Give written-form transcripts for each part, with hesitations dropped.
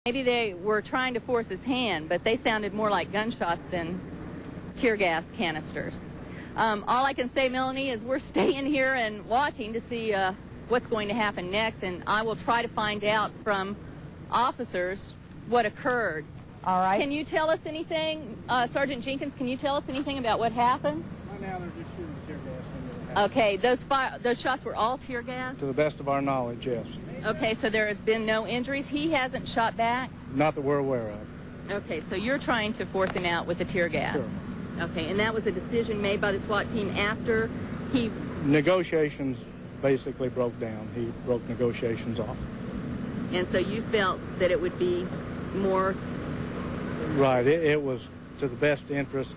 Maybe they were trying to force his hand, but they sounded more like gunshots than tear gas canisters. All I can say, Melanie, is we're staying here and watching to see what's going to happen next, and I will try to find out from officers what occurred. All right. Can you tell us anything, Sergeant Jenkins, can you tell us anything about what happened? Right now they're just shooting tear gas into the house. Okay, those shots were all tear gas? To the best of our knowledge, yes. Okay, so there has been no injuries. He hasn't shot back? Not that we're aware of. Okay, so you're trying to force him out with the tear gas? Sure. Okay, and that was a decision made by the SWAT team after he... Negotiations basically broke down. He broke negotiations off. And so you felt that it would be more... Right, it was to the best interest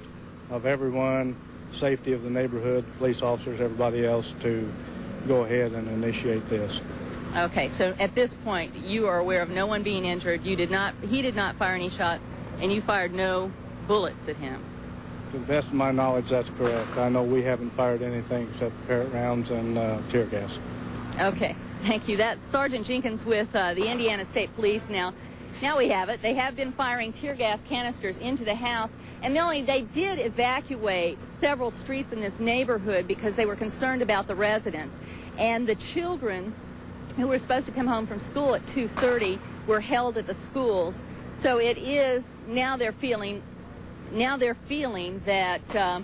of everyone, safety of the neighborhood, police officers, everybody else, to go ahead and initiate this. Okay, so at this point, you are aware of no one being injured. He did not fire any shots, and you fired no bullets at him. To the best of my knowledge, that's correct. I know we haven't fired anything except parrot rounds and tear gas. Okay, thank you. That's Sergeant Jenkins with the Indiana State Police. Now we have it. They have been firing tear gas canisters into the house. And Melanie, they did evacuate several streets in this neighborhood because they were concerned about the residents. And the children who were supposed to come home from school at 2:30 were held at the schools. So it is, now they're feeling that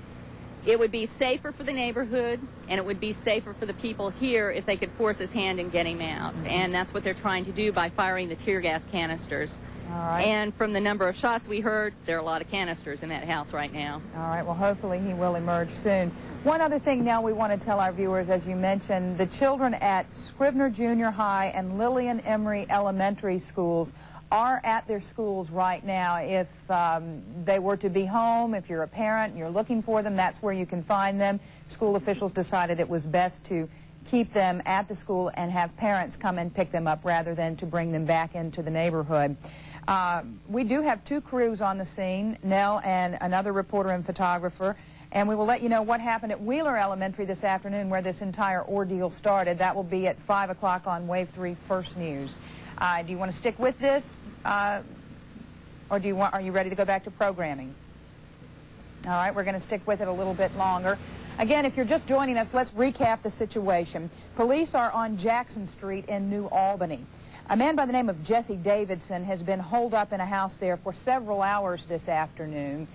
it would be safer for the neighborhood and it would be safer for the people here if they could force his hand and get him out. And that's what they're trying to do by firing the tear gas canisters. All right. And from the number of shots we heard, there are a lot of canisters in that house right now. All right, well, hopefully he will emerge soon. One other thing now we want to tell our viewers, as you mentioned, the children at Scribner Junior High and Lillian Emery Elementary Schools are at their schools right now. If they were to be home, if you're a parent and you're looking for them, that's where you can find them. School officials decided it was best to keep them at the school and have parents come and pick them up rather than to bring them back into the neighborhood. We do have two crews on the scene, Nell and another reporter and photographer, and we will let you know what happened at Wheeler Elementary this afternoon where this entire ordeal started. That will be at 5 o'clock on Wave 3 First News. Do you want to stick with this, or are you ready to go back to programming? All right, we're going to stick with it a little bit longer. Again, if you're just joining us, let's recap the situation. Police are on Jackson Street in New Albany. A man by the name of Jesse Davidson has been holed up in a house there for several hours this afternoon.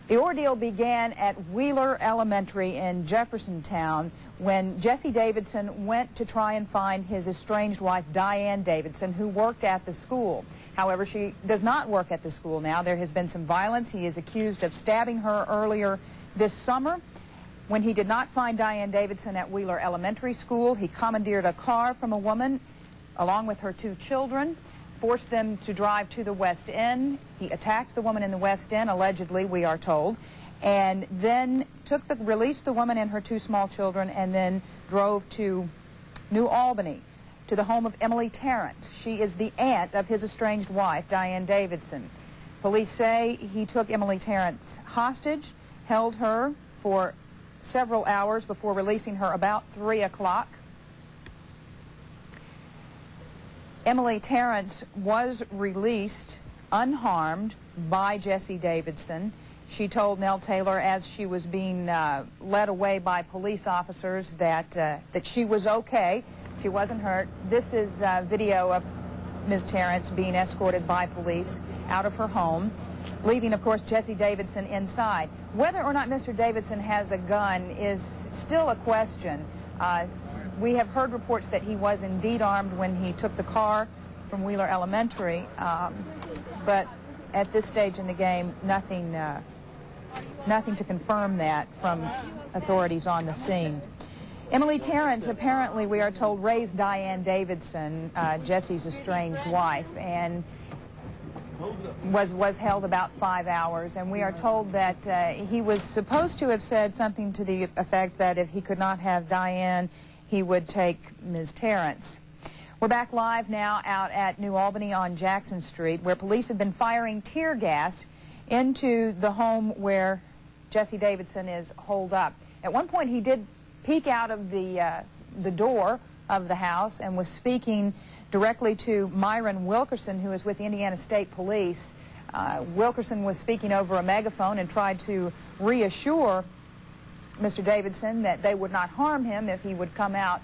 The ordeal began at Wheeler Elementary in Jeffersontown when Jesse Davidson went to try and find his estranged wife, Diane Davidson, who worked at the school. However, she does not work at the school now. There has been some violence. He is accused of stabbing her earlier this summer. When he did not find Diane Davidson at Wheeler Elementary School, he commandeered a car from a woman along with her two children, forced them to drive to the West End. He attacked the woman in the West End, allegedly, we are told, and then released the woman and her two small children and then drove to New Albany, to the home of Emily Tarrant. She is the aunt of his estranged wife, Diane Davidson. Police say he took Emily Tarrant hostage, held her for several hours before releasing her about 3 o'clock. Emily Tarrant was released unharmed by Jesse Davidson. She told Nel Taylor as she was being led away by police officers that she was okay. She wasn't hurt. This is video of Ms. Tarrant being escorted by police out of her home, leaving, of course, Jesse Davidson inside. Whether or not Mr. Davidson has a gun is still a question. We have heard reports that he was indeed armed when he took the car from Wheeler Elementary, but at this stage in the game, nothing to confirm that from authorities on the scene. Emily Tarrant, apparently, we are told, raised Diane Davidson, Jesse's estranged wife, and was held about 5 hours, and we are told that he was supposed to have said something to the effect that if he could not have Diane, he would take Ms. Tarrant. We're back live now out at New Albany on Jackson Street, where police have been firing tear gas into the home where Jesse Davidson is holed up. At one point, he did peek out of the door of the house and was speaking directly to Myron Wilkerson, who is with the Indiana State Police. Wilkerson was speaking over a megaphone and tried to reassure Mr. Davidson that they would not harm him if he would come out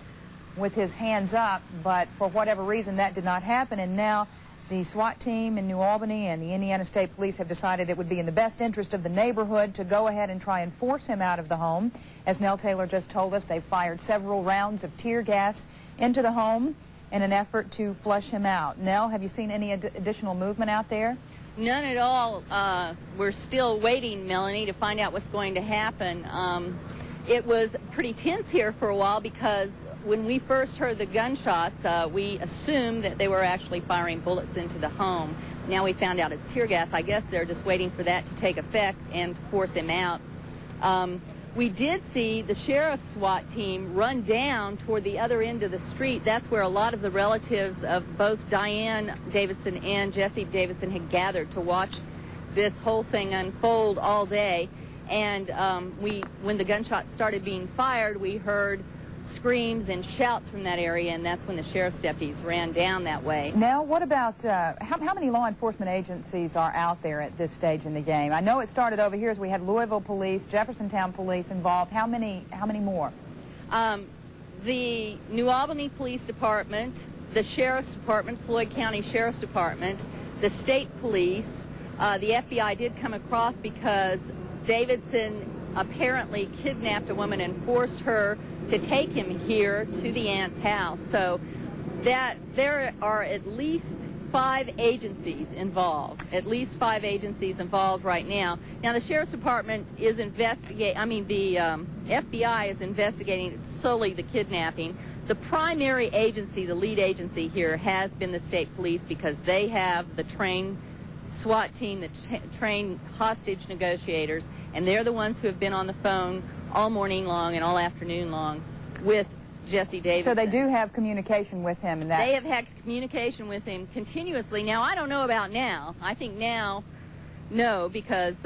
with his hands up, but for whatever reason that did not happen, and now the SWAT team in New Albany and the Indiana State Police have decided it would be in the best interest of the neighborhood to go ahead and try and force him out of the home. As Nel Taylor just told us, they fired several rounds of tear gas into the home in an effort to flush him out. Nel, have you seen any additional movement out there? None at all. We're still waiting, Melanie, to find out what's going to happen. It was pretty tense here for a while because when we first heard the gunshots, we assumed that they were actually firing bullets into the home. Now we found out it's tear gas. I guess they're just waiting for that to take effect and force him out. We did see the sheriff's SWAT team run down toward the other end of the street. That's where a lot of the relatives of both Diane Davidson and Jesse Davidson had gathered to watch this whole thing unfold all day. And when the gunshots started being fired, we heard screams and shouts from that area, and that's when the sheriff's deputies ran down that way. Now, what about how many law enforcement agencies are out there at this stage in the game? I know it started over here as we had Louisville Police, Jeffersontown Police involved. How many more? The New Albany Police Department, the Sheriff's Department, Floyd County Sheriff's Department, the State Police, the FBI did come across because Davidson apparently kidnapped a woman and forced her to take him here to the aunt's house. So that there are at least 5 agencies involved. At least 5 agencies involved right now. Now the Sheriff's Department is the FBI is investigating solely the kidnapping. The primary agency, the lead agency here, has been the State Police because they have the trained SWAT team, the trained hostage negotiators, and they're the ones who have been on the phone all morning long and all afternoon long with Jesse Davidson. So they do have communication with him, and that they have had communication with him continuously. Now, I don't know about now. I think now, no, because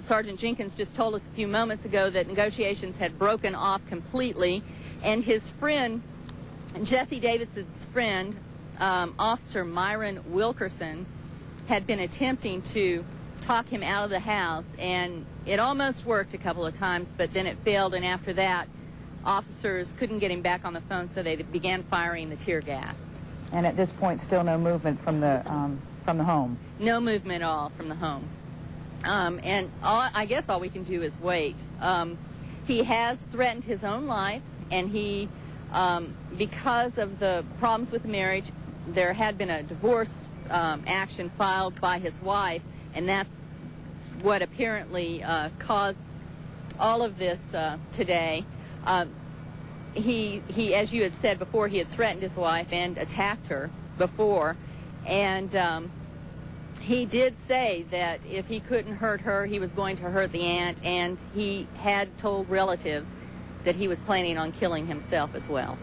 Sergeant Jenkins just told us a few moments ago that negotiations had broken off completely, and his friend, Jesse Davidson's friend, Officer Myron Wilkerson, had been attempting to talk him out of the house, and it almost worked a couple of times, but then it failed, and after that, officers couldn't get him back on the phone, so they began firing the tear gas. And at this point, still no movement from the home? No movement at all from the home. And I guess all we can do is wait. He has threatened his own life, and he, because of the problems with the marriage, there had been a divorce action filed by his wife, and that's what apparently caused all of this today. He, as you had said before, he had threatened his wife and attacked her before, and he did say that if he couldn't hurt her, he was going to hurt the aunt, and he had told relatives that he was planning on killing himself as well.